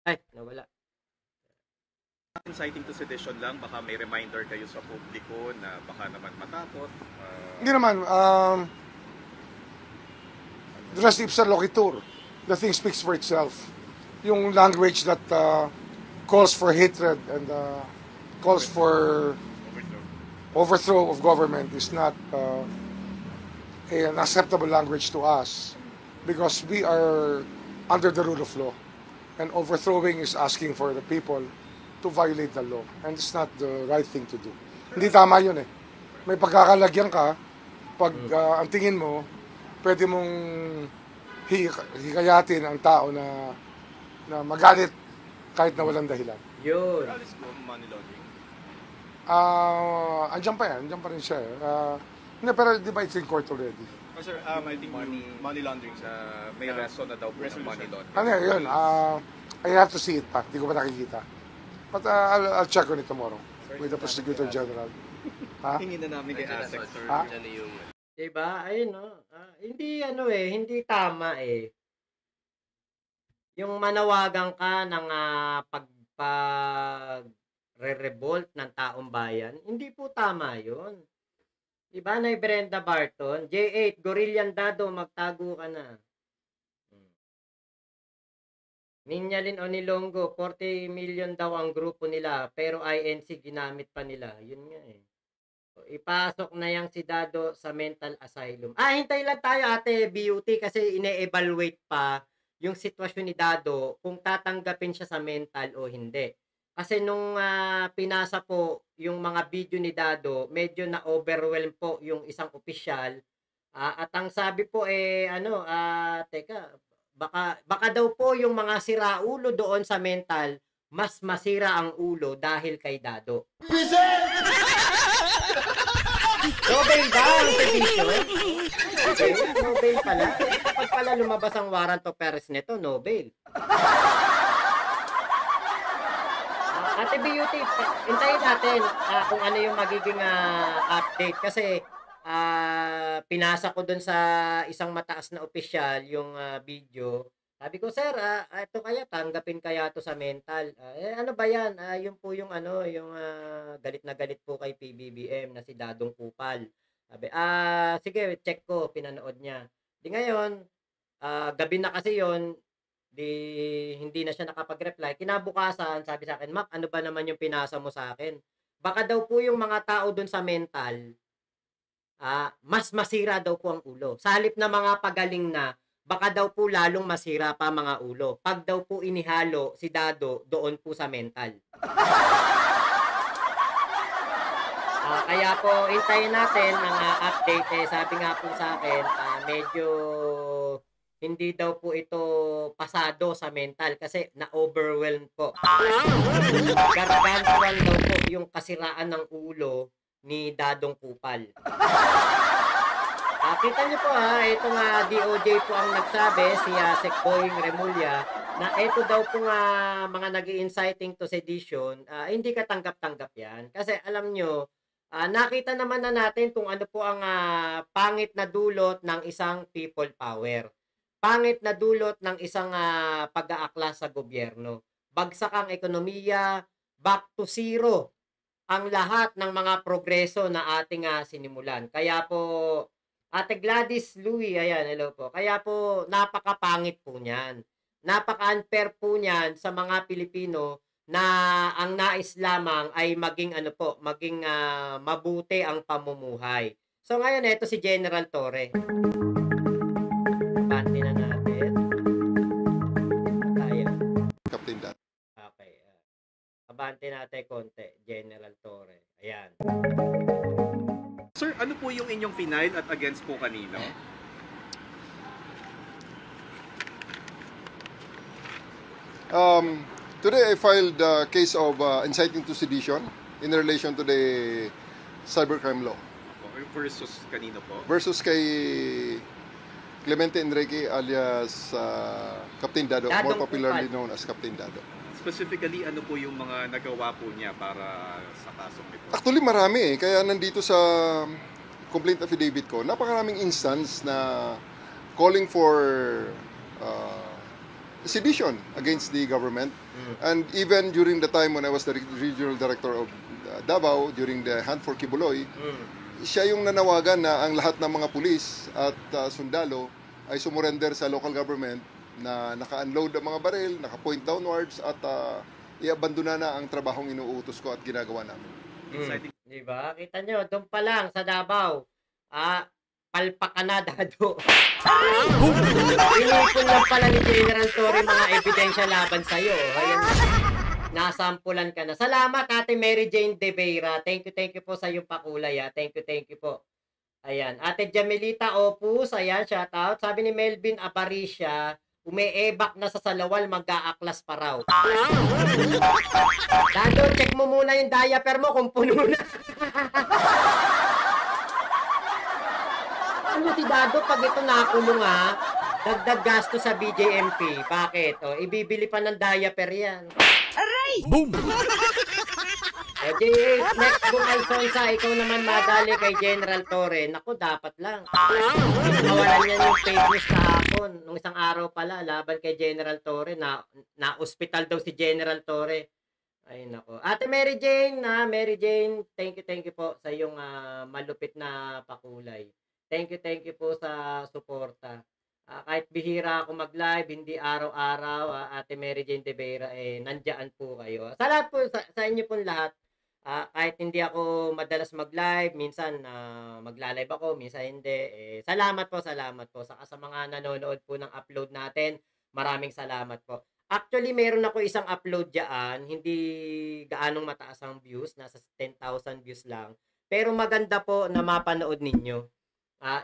Ay, nawala. Inciting to sedition lang, baka may reminder kayo sa publiko na baka naman matakot. Hindi naman, res ipsa loquitur. The thing speaks for itself. Yung language that calls for hatred and calls for overthrow of government is not an acceptable language to us because we are under the rule of law. And overthrowing is asking for the people to violate the law. And it's not the right thing to do. Hindi tama yun eh. May pagkakalagyan ka, pag ang tingin mo, pwede mong hikayatin ang tao na magalit kahit na walang dahilan. Yun. Alis ko, money laundering. Andiyan pa rin siya. Hindi, pero di ba it's in court already? Sir, I think money laundering, may reso na daw po ng money laundering. Ano yun? I have to see it pa. Hindi ko pa nakikita. But I'll check on it tomorrow with the Prosecutor General. Ha? Hingin na namin kay ASEC, sir. Ha? Diba? Ayun, no? Hindi tama eh. Yung manawagan ka ng pag-re-revolt ng taong bayan, hindi po tama yun. Diba, na Brenda Barton? J8, Gorillan Dado, magtago ka na. Ninyalin Onilongo, 40 million daw ang grupo nila, pero INC ginamit pa nila. Yun nga eh. So, ipasok na yang si Dado sa mental asylum. Hintay lang tayo ate Beauty kasi ine-evaluate pa yung sitwasyon ni Dado kung tatanggapin siya sa mental o hindi. Kasi nung pinasa po yung mga video ni Dado, medyo na-overwhelm po yung isang opisyal. At ang sabi po teka, baka daw po yung mga siraulo doon sa mental, mas masira ang ulo dahil kay Dado. Nobel ba ang petition? Okay, Nobel pala. Kapag pala lumabas ang warrant of arrest nito, Nobel. Ate Beauty, hintayin natin kung ano yung magiging update. Kasi pinasa ko dun sa isang mataas na opisyal yung video. Sabi ko, sir, ito kaya, tanggapin kaya to sa mental. Ano ba yan? Yun po yung yung galit na galit po kay PBBM na si Dadong Kupal. Sabi, sige, check ko, pinanood niya. Di ngayon, gabi na kasi yon, di hindi na siya nakapag-reply. Kinabukasan, sabi sa akin, Mac, ano ba naman yung pinasa mo sa akin? Baka daw po yung mga tao dun sa mental, mas masira daw po ang ulo. Sa halip na mga pagaling na, baka daw po lalong masira pa mga ulo. Pag daw po inihalo si Dado doon po sa mental. Kaya po, hintayin natin ang update. Sabi nga po sa akin, medyo hindi daw po ito pasado sa mental kasi na-overwhelm po. Gargantuan daw po yung kasiraan ng ulo ni Dadong Kupal. Kita niyo po itong DOJ po ang nagsabi, si Sec Boying Remulla, na ito daw po mga nag-inciting to sedition, hindi katanggap-tanggap yan. Kasi alam nyo, nakita naman na natin kung ano po ang pangit na dulot ng isang people power. Pangit na dulot ng isang pag-aakla sa gobyerno. Bagsak ang ekonomiya, back to zero ang lahat ng mga progreso na ating sinimulan. Kaya po, Ate Gladys Louie, ayan, hello po. Kaya po, napakapangit po niyan. Napaka-unfair po niyan sa mga Pilipino na ang nais lamang ay maging maging mabuti ang pamumuhay. So ngayon, ito si General Torre. Bante na natin. Tayo. Captain Dan. Okay. Abante natin konti, General Torre. Ayan. Sir, ano po yung inyong final at against po kanino? Today I filed a case of inciting to sedition in relation to the cybercrime law. Versus kanino po? Versus kay Clemente Enrique alias Captain Dado, more popularly known as Captain Dado. Specifically, ano po yung mga nagawa po niya para sa kasong ito? Actually, marami Kaya nandito sa complaint affidavit ko, napakaraming instance na calling for sedition against the government. And even during the time when I was the regional director of Davao, during the Hunt for Kibuloy, siya yung nanawagan na ang lahat ng mga pulis at sundalo ay sumurrender sa local government na naka-unload ang mga baril, naka-point downwards at i-abandona na ang trabahong inuutos ko at ginagawa namin. Di ba? Kita nyo, doon pa lang sa Davao, palpak ka na, Dado. Inipon lang pala ni General Torre mga ebidensya laban sa'yo. Ayan, nasampulan ka na. Salamat, Ate Mary Jane De Vera. Thank you po sa iyong pakulay. Thank you po. Ayan, Ate Jamelita Opus, ayan, shout out. Sabi ni Melvin Aparicia, umeebak na sa Salawal, mag-aaklas pa raw. Dado, check mo muna yung diaper mo kung puno na. Ano si Dado, pag ito nakulong dagdag gasto sa BJMP. Bakit? O, ibibili pa ng diaper yan. Aray! Boom! JH, next kung Alfonsa, ikaw naman madali kay General Torre. Naku, dapat lang. Nawalan niya yung fake news kahapon. Nung isang araw pala, laban kay General Torre. Na-hospital daw si General Torre. Ay, naku. Ate Mary Jane, thank you po sa iyong malupit na pakulay. Thank you po sa suporta. Kahit bihira ako mag-live, hindi araw-araw, Ate Mary Jane De Vera, nandiyan po kayo. Sa lahat po, sa inyo po lahat, kahit hindi ako madalas mag-live, minsan magla-live ako, minsan hindi. Salamat po. Saka sa mga nanonood po ng upload natin, maraming salamat po. Actually, meron ako isang upload dyan, hindi gaanong mataas ang views, nasa 10,000 views lang. Pero maganda po na mapanood ninyo.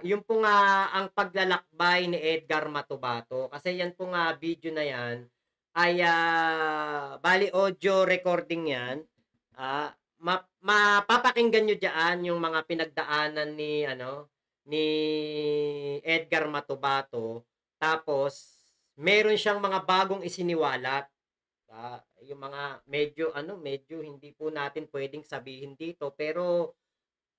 Yung po nga ang paglalakbay ni Edgar Matubato, kasi yan po nga video na yan ay bali audio recording yan. Mapapakinggan nyo dyan yung mga pinagdaanan ni Edgar Matubato. Tapos meron siyang mga bagong isiniwalat. Yung mga medyo hindi po natin pwedeng sabihin dito, pero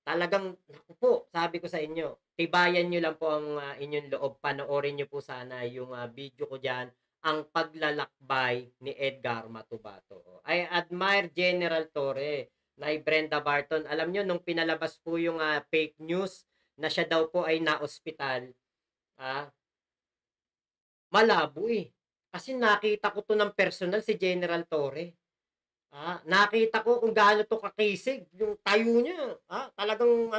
talagang, naku po, sabi ko sa inyo, tibayan nyo lang po ang inyong loob. Panoorin nyo po sana yung video ko dyan, ang paglalakbay ni Edgar Matubato. I admire General Torre, na Brenda Barton. Alam nyo, nung pinalabas po yung fake news na siya daw po ay na-ospital, malabo Kasi nakita ko to ng personal si General Torre. Nakita ko kung gaano to kakisig, yung tayo niya. Talagang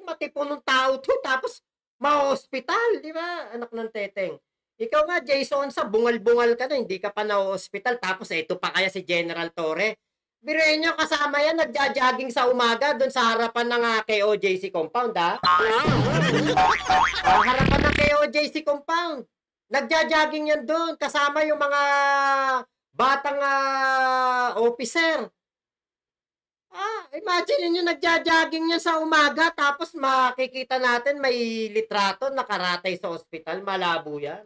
matipunong tao to, tapos ma-hospital, di ba? Anak ng teteng. Ikaw nga, Jason, sa bungal-bungal ka na, hindi ka pa na-hospital, tapos ito pa kaya si General Torre. Biruin nyo, kasama yan, nagja-jogging sa umaga doon sa harapan ng KOJC compound, harapan ng KOJC compound. Nagja-jogging yan doon, kasama yung mga batang officer. Imagine niyo nagja-jogging niya sa umaga, tapos makikita natin may litrato nakaratay sa ospital. Malabo yan.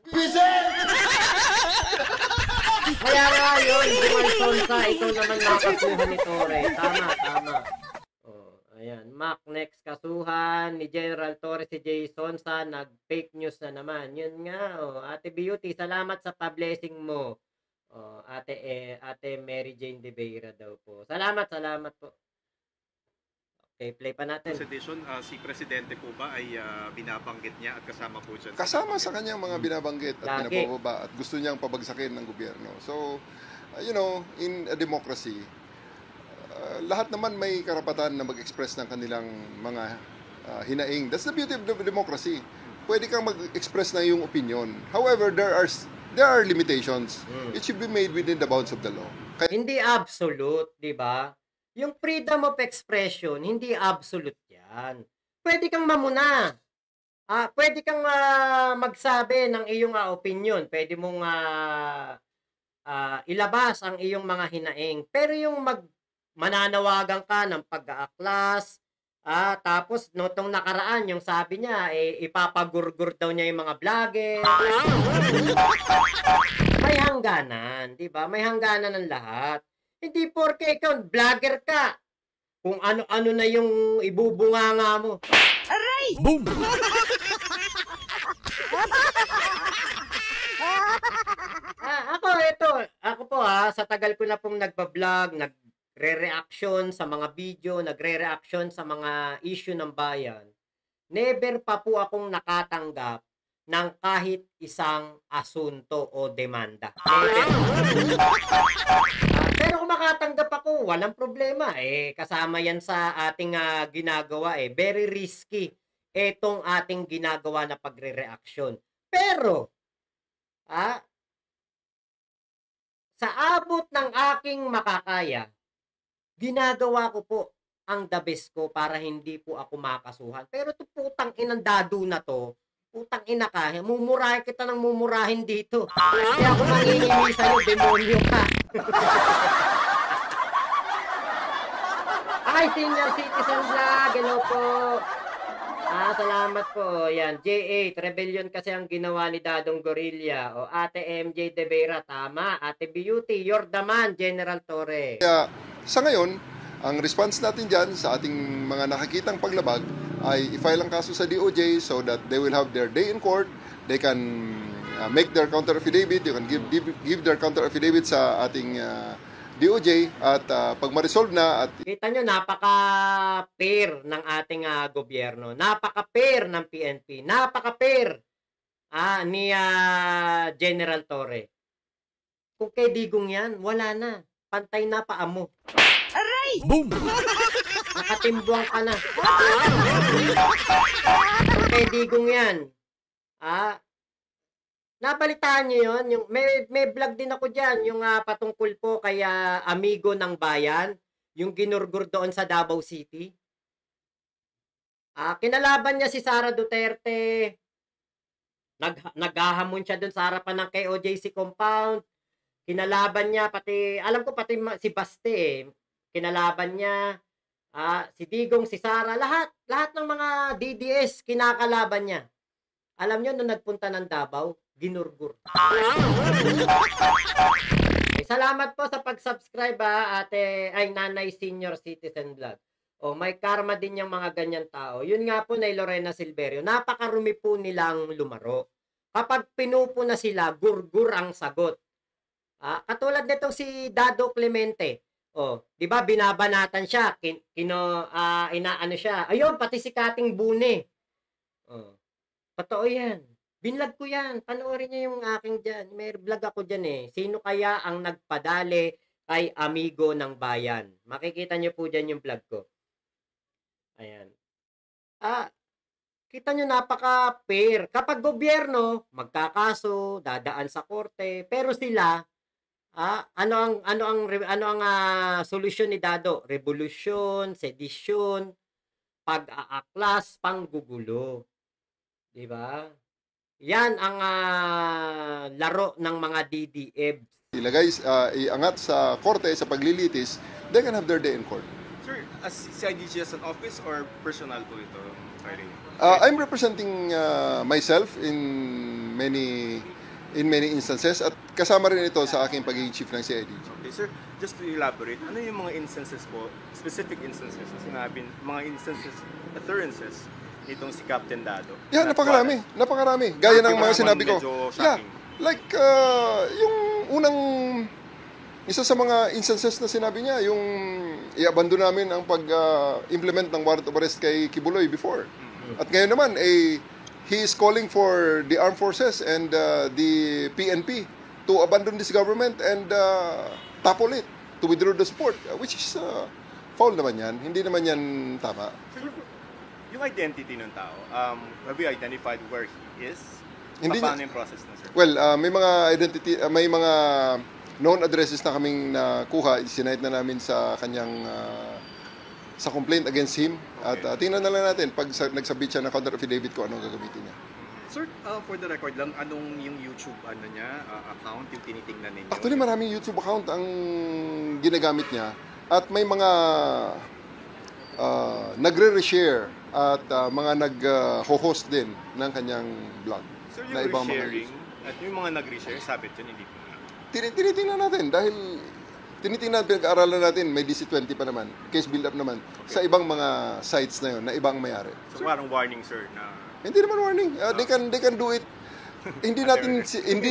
Kaya nga yun, Sonsa, ikaw naman nakasuhan ni Torre. Tama. Ayan, Mac, next kasuhan ni General Torre si Jason sa nag-fake news na naman. Yun nga, Ate Beauty, salamat sa pa-blessing mo. Ate Mary Jane De Vera daw po. Salamat po. Okay, play pa natin. Sedition, si Presidente po ba ay binabanggit niya at kasama po dyan? Kasama sa kanyang mga binabanggit at Lagi. pinapababa at gusto niyang pabagsakin ng gobyerno. So, in a democracy, lahat naman may karapatan na mag-express ng kanilang mga hinaing. That's the beauty of democracy. Pwede kang mag-express na yung opinion. However, there are limitations. It should be made within the bounds of the law. Hindi absolute, di ba? Yung freedom of expression, hindi absolute yan. Pwede kang mamuna. Pwede kang magsabi ng iyong opinion. Pwede mong ilabas ang iyong mga hinaing. Pero yung mananawagan ka ng pag-aaklas, tapos notong nakaraan, yung sabi niya, ipapagurgur daw niya yung mga vlogger. May hangganan, di ba? May hangganan ng lahat. Hindi porke ikaw, vlogger ka. Kung ano-ano na yung ibubunganga mo. Aray! Boom! Ako po sa tagal ko na pong nagba-vlog, nagre-reaction sa mga video, nagre-reaction sa mga issue ng bayan. Never pa po akong nakatanggap ng kahit isang asunto o demanda. Never. Pero kung makatanggap ako, walang problema. Kasama yan sa ating ginagawa. Very risky itong ating ginagawa na pagre-reaction. Pero, sa abot ng aking makakaya, ginagawa ko po ang the best ko para hindi po ako makasuhan. Pero ito putang inang dado na to, putang ina ka, mumurahin kita ng mumurahin dito. Kaya ako manginginig sa'yo, demonyo ka. Ay, Senior Citizen Vlog, hello po. Salamat po. Yan, J8, rebellion kasi ang ginawa ni Dadong Gorilla. O Ate MJ De Vera, tama. Ate Beauty, you're the man, General Torre. Kaya sa ngayon, ang response natin dyan sa ating mga nakakitang paglabag ay i-file ang kaso sa DOJ so that they will have their day in court. They can make their counter affidavit. You can give their counter affidavit sa ating DOJ at pag ma-resolve na at Kita nyo, napaka-fair ng ating gobyerno. Napaka-fair ng PNP. Napaka-fair ni General Torre. Kung kay Digong yan, wala na. Pantay na paa mo. Aray! Boom! Nakatimbwang ka na. Kung kay Digong yan, nabalitaan nyo yun? Yung, may vlog din ako dyan, yung patungkol po kay amigo ng bayan, yung ginurgur doon sa Davao City. Kinalaban niya si Sara Duterte, naghahamon siya doon sa harapan ng KOJC compound, kinalaban niya, pati, alam ko pati si Baste kinalaban niya, si Digong, si Sara, lahat ng mga DDS, kinakalaban niya. Alam niyo, nung nagpunta ng Davao, ginurgur. Salamat po sa pag-subscribe Nanay Senior Citizen Vlog. May karma din yung mga ganyan tao. Yun nga po na Lorena Silverio. Napakarumi po nilang lumaro. Kapag pinupo na sila, gurgur ang sagot. Katulad nitong si Dado Clemente. Di ba binabanatan siya, inaano siya. Ayun, pati si Kating Bune. Totoo yan. Binlog ko yan. Panoorin niyo yung aking dyan. May vlog ako dyan Sino kaya ang nagpadali kay amigo ng bayan? Makikita niyo po dyan yung vlog ko. Ayan. Kita niyo napaka-fair. Kapag gobyerno, magkakaso, dadaan sa korte, pero sila, ano ang solusyon ni Dado? Revolusyon, sedisyon, pag-aaklas, panggugulo. Di ba? Yan ang laro ng mga DDEB. ilagay, iangat sa korte sa paglilitis, they can have their day in court. Sir, as CIDG as an office or personal po ito? Sorry. I'm representing myself in many instances at kasama rin ito sa aking pagiging chief ng CIDG. Okay, sir, just to elaborate, ano yung mga instances po, specific instances, sinabi, mga instances, occurrences, itong si Captain Dado? Yeah, napakarami. Gaya ng mga sinabi ko. Yeah, like, yung unang, isa sa mga instances na sinabi niya, yung i-abandon namin ang pag-implement ng warrant of arrest kay Kibuloy before. At ngayon naman, he is calling for the armed forces and the PNP to abandon this government and topple it, to withdraw the support, which is foul naman yan. Hindi naman yan tama. Yung identity ng tao, have you identified where he is? Hindi Paano yung process na, sir? Well, may mga identity, may mga known addresses na kaming nakuha, sinite na namin sa kanyang sa complaint against him. Okay. At tingnan na lang natin pag nagsabit siya ng counter affidavit ko anong gagamitin niya. Sir, for the record lang, anong yung YouTube niya, account, yung tinitingnan ninyo? Actually, maraming YouTube account ang ginagamit niya at may mga nagre-reshare at mga nag-host din ng kanyang vlog. Sir, na yung ibang mga resharing, at yung mga nag-reshare, sabit yun, hindi po. Tinitingnan natin dahil tinitingnan, pinag-aaralan natin, may DC-20 pa naman, case build-up naman, sa ibang mga sites na yun, na ibang mayari. So parang warning, sir, na... Hindi naman warning. They can do it hindi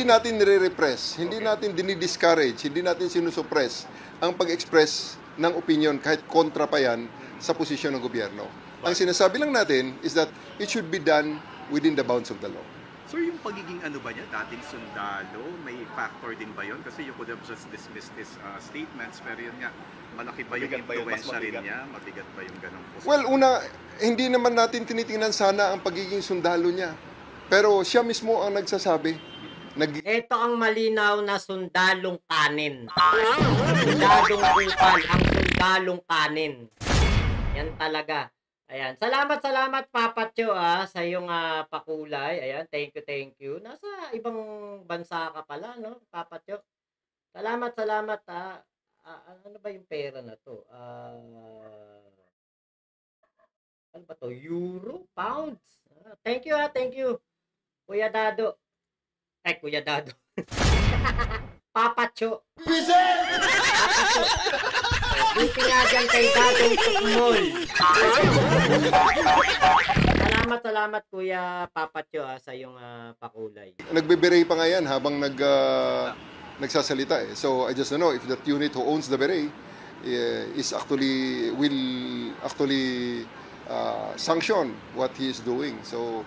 natin nire-repress, hindi natin dinidiscourage, hindi natin sinusuppress ang pag-express ng opinion kahit kontra pa yan sa posisyon ng gobyerno. Ang sinasabi lang natin is that it should be done within the bounds of the law. So yung pagiging ano ba niya, dating sundalo, may factor din ba yun? Kasi you could have just dismissed his statements, pero yun nga, malaki ba yung influensya rin niya? Mabigat ba yung ganong posisyon? Well, una, hindi naman natin tinitingnan sana ang pagiging sundalo niya. Pero siya mismo ang nagsasabi. Ito ang malinaw na sundalong kanin. Sundalong kupal, ang sundalong kanin. Yan talaga. Ayan. Salamat Papa Cho sa iyong pakulay. Ayan, thank you. Nasa ibang bansa ka pala, no, Papa Cho? Salamat ano ba yung pera na to? Ano ba to? Euro? Pounds? Thank you. Kuya Dado. Ay, Kuya Dado. Papa Cho. Buti nga dyan kay Dadong Tukmol. Salamat Kuya Papa Cho sa iyong pakulay. Nagbe-beret pa nga yan habang nagsasalita eh. So I just don't know if that unit who owns the beret will actually sanction what he is doing. So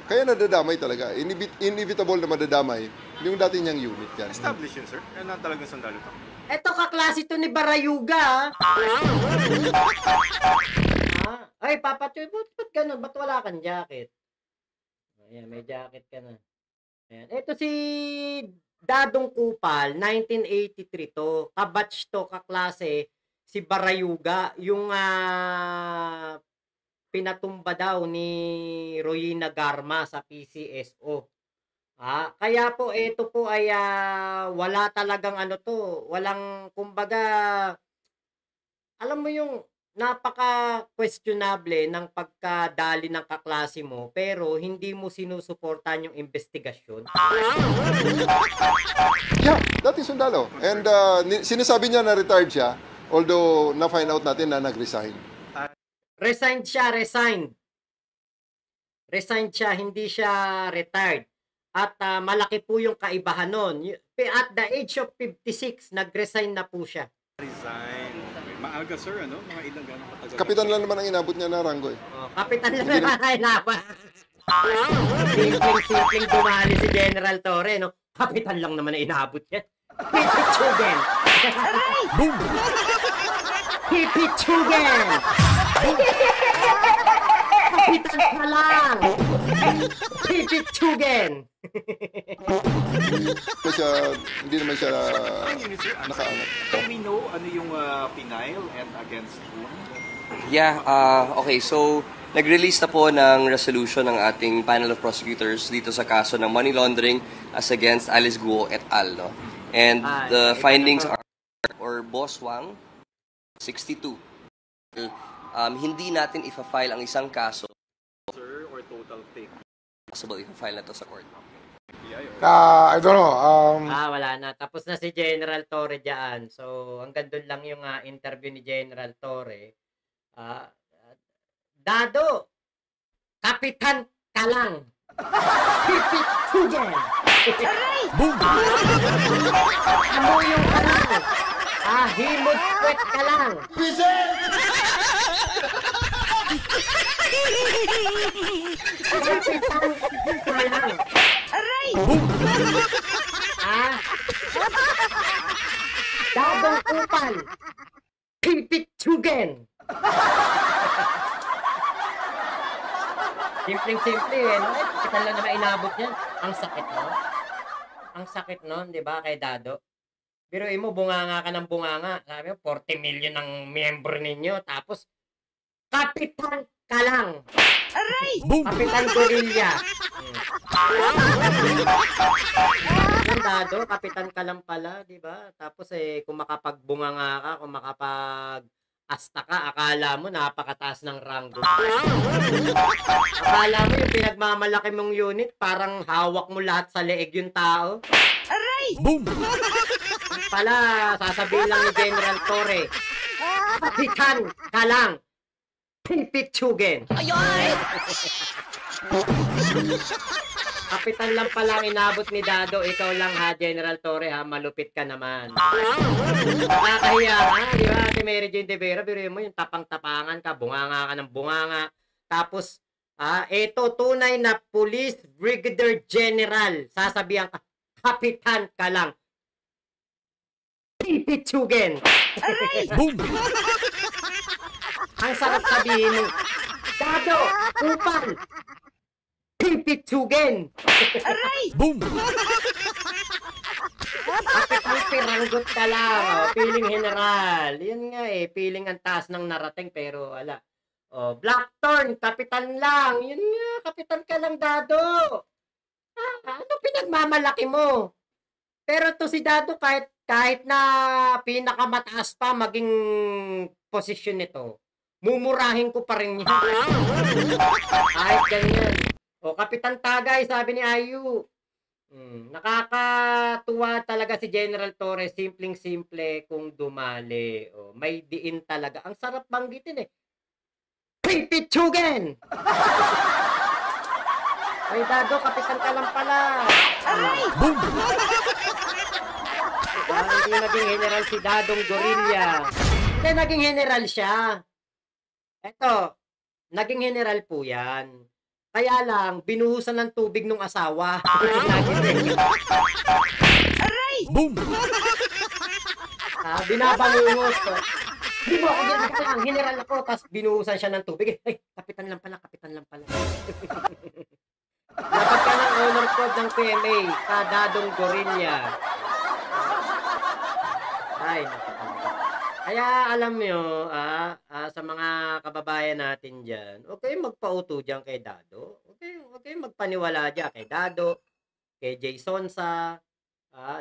kaya nadadamay talaga. Inevitable na madadamay yung dati niyang unit yan. Established yun, sir. Yan na talagang sundalo to. Eto kaklase to ni Barayuga. Ay, Papa Choy, ba't ganun? Ba't wala kang jacket? Ayan, may jacket ka na. Ayan. Eto si Dadong Kupal, 1983 to. Kabatch to, kaklase, si Barayuga. Yung pinatumba daw ni Royina Garma sa PCSO. Kaya po ito po ay wala talagang walang kumbaga, alam mo yung napaka-questionable ng pagkadali ng kaklase mo pero hindi mo sinusuportan yung investigasyon. Yeah, dati sundalo. And sinasabi niya na retired siya, although na-find out natin na nag-resign. Resigned siya, hindi siya retired. At malaki po yung kaibahan nun. At the age of 56, nag-resign na po siya. Resign. Maaga, sir, ano? Mga ilang gano'ng katagal? Kapitan lang naman ang inabot niya na ranggo eh. Kapitan lang naman ang inabot. Simpleng dumali si General Torre, no? Kapitan lang naman ang inabot niya. Pipitsugen! Boom! Pipitsugen! Kapitan ka lang! Pipitsugen! Hindi naman siya nakaangat. Can we know ano yung penile and against whom? Yeah, okay. So, nag-release na po ng resolution ng ating panel of prosecutors dito sa kaso ng money laundering as against Alice Guo et al. No? And the findings are, or Boss Wang, 62. Hindi natin ifa-file ang isang kaso. Sir, or total fake? Possible ifa-file na to sa court. I don't know. Wala na. Tapos na si General Torre dyan. So, hanggang doon lang yung interview ni General Torre. Dado, kapitan ka lang. Pipitsugen. Boom! Ano yung ka lang? Himod kwek ka lang. Kapitan ka lang. Dadong Kupal. Pipitsugen. Simpleng-simple no? Kita lang naman inabot niyan. Ang sakit no? Ang sakit no, di ba, kay Dado? Pero mo, bunganga ka ng bunganga. Sabi mo, 40 million ang miyembro ninyo. Tapos, kapitan ka lang. Aray! Kapitan Gorilla. Yung Dado, kapitan ka lang pala, di ba? Tapos kung makapagbunganga ka, kung makapag-asta ka, akala mo napakataas ng ranggo. Akala mo yung pinagmamalaki mong unit, parang hawak mo lahat sa leeg yung tao. Aray! Boom! Pala, sasabihin lang ni General Torre, kapitan ka lang. Pipitsugen. Kapitan lang pala ang inabot ni Dado. Ikaw lang ha, General Torre ha. Malupit ka naman. Nakakahiya ha. Di ba, Ate Mary Jane De Vera? Biruin mo yung tapang-tapangan ka. Bunganga ka ng bunganga. Tapos, ito, tunay na Police Brigadier General. Sasabihan ka, Kapitan ka lang. Pipitsugin. Boom! Ang sarap sabihin mo, Dado, upal. Pipitsugin. Boom! Kapitan piranggot ka lang. Feeling general. Yun nga feeling ang taas ng narating pero wala. Blackthorn, kapitan lang. Yun nga, kapitan ka lang, Dado. Ano pinagmamalaki mo? Pero to si Dado kahit na pinakamataas pa maging posisyon nito, mumurahin ko pa rin niya. Kahit ganyan. Kapitan Tagay, sabi ni Ayu. Nakakatuwa talaga si General Torres, simpleng-simple kung dumali. May diin talaga. Ang sarap banggitin Pipitsugin! Ay, Dado, kapitan ka lang pala. Boom! Hindi naging general si Dadong Gorilla. Hindi, naging general siya. Eto, naging general po yan. Kaya lang, binuhusan ng tubig nung asawa. Boom! Binabangungos. Hindi mo ako ginagawa. General ako, tapos binuhusan siya ng tubig. Ay, kapitan lang pala, kapitan lang pala. Dapat ka ng honor code ng PMA sa Dadong Gorilla. Ay, kaya alam nyo, sa mga kababayan natin dyan, okay magpauto dyan kay Dado. Okay magpaniwala dyan kay Dado, kay Jason Sa,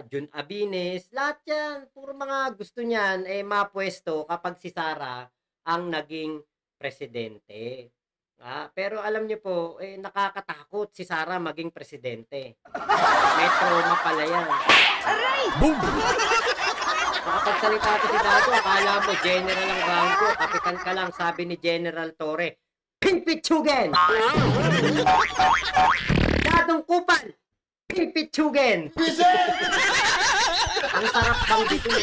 Jun Abines, lahat yan. Puro mga gusto niyan, mapwesto kapag si Sara ang naging presidente. Pero alam niyo po, nakakatakot si Sara maging presidente. May trauma pala yan. Boom! Makapagsalita ko si Dado, akala mo general ang bangko, kapitan ka lang, sabi ni General Torre. Pipitsugin! Dadong kupal! Pipitsugin! Ang sarap bang dito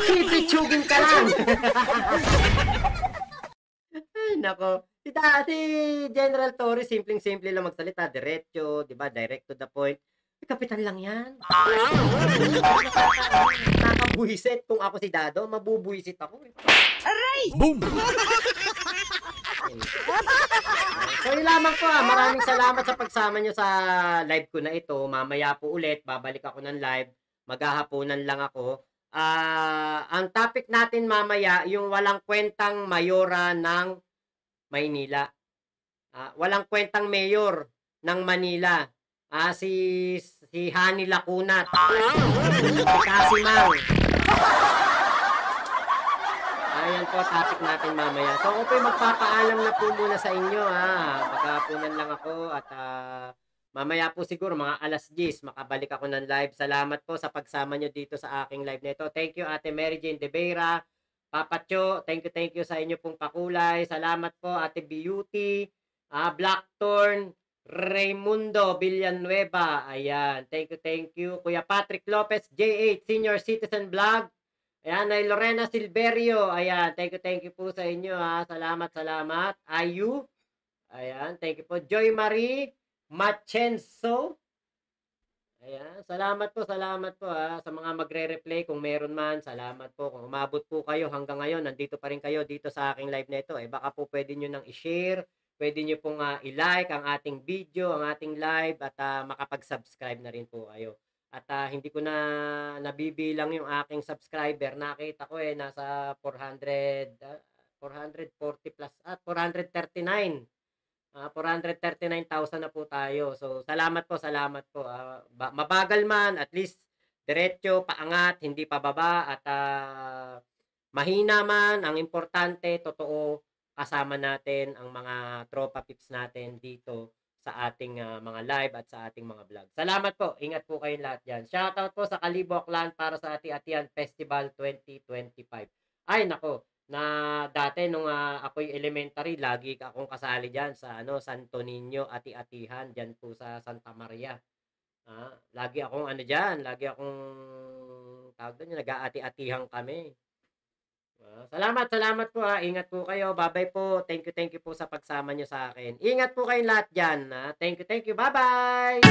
Pipitsugin ka lang! Ay, nako. Si General Torre, simpleng-simple lang magsalita, diretso, di ba? Direct to the point. Kapitan lang yan. Nakakabuhisit. Kung ako si Dado, mabubuhisit ako. Boom! So yun lamang po. Maraming salamat sa pagsama nyo sa live ko na ito. Mamaya po ulit, babalik ako ng live. Maghahaponan lang ako. Ang topic natin mamaya, yung walang kwentang mayora ng Maynila. Walang kwentang mayor ng Manila. Si Hani Lacunat. Si Casimang. Ayan po, topic natin mamaya. So, ako po magpapaalam na po muna sa inyo. Maghahaponan lang ako at mamaya po siguro mga alas 10 makabalik ako ng live. Salamat po sa pagsama nyo dito sa aking live nito. Thank you Ate Mary Jane De Vera, Papa Cho, thank you sa inyo pong pakulay. Salamat po Ate Beauty, Blackthorn, Raimundo Villanueva. Ayan, thank you. Kuya Patrick Lopez, J8 Senior Citizen Vlog. Ayan, ay Lorena Silverio. Ayan, thank you po sa inyo Salamat. Ayu. Ayan, thank you po. Joy Marie Machenso. Ayan, salamat po sa mga magre-replay kung meron man. Salamat po kung umabot po kayo hanggang ngayon. Nandito pa rin kayo dito sa aking live na ito. Baka po pwede nyo nang i-share. Pwede nyo pong i-like ang ating video, ang ating live at makapag-subscribe na rin po kayo. At hindi ko na nabibilang yung aking subscriber. Nakita ko nasa 440 plus 439. 439,000 na po tayo. So, salamat po. Mabagal man, at least diretso, paangat, hindi pababa, at mahina man, ang importante, totoo, kasama natin ang mga tropa pips natin dito sa ating mga live at sa ating mga vlog. Salamat po. Ingat po kayong lahat dyan. Shoutout po sa Kalibo Clan para sa Ati-Atian Festival 2025. Ay, nako. na dati nung ako'y elementary, lagi akong kasali diyan sa Santo Niño, ati-atihan diyan po sa Santa Maria. Lagi akong lagi akong tawag doon, nag-aati-atihan kami. Salamat po Ingat po kayo. Bye-bye po. Thank you po sa pagsama nyo sa akin. Ingat po kayong lahat dyan. Thank you. Bye-bye!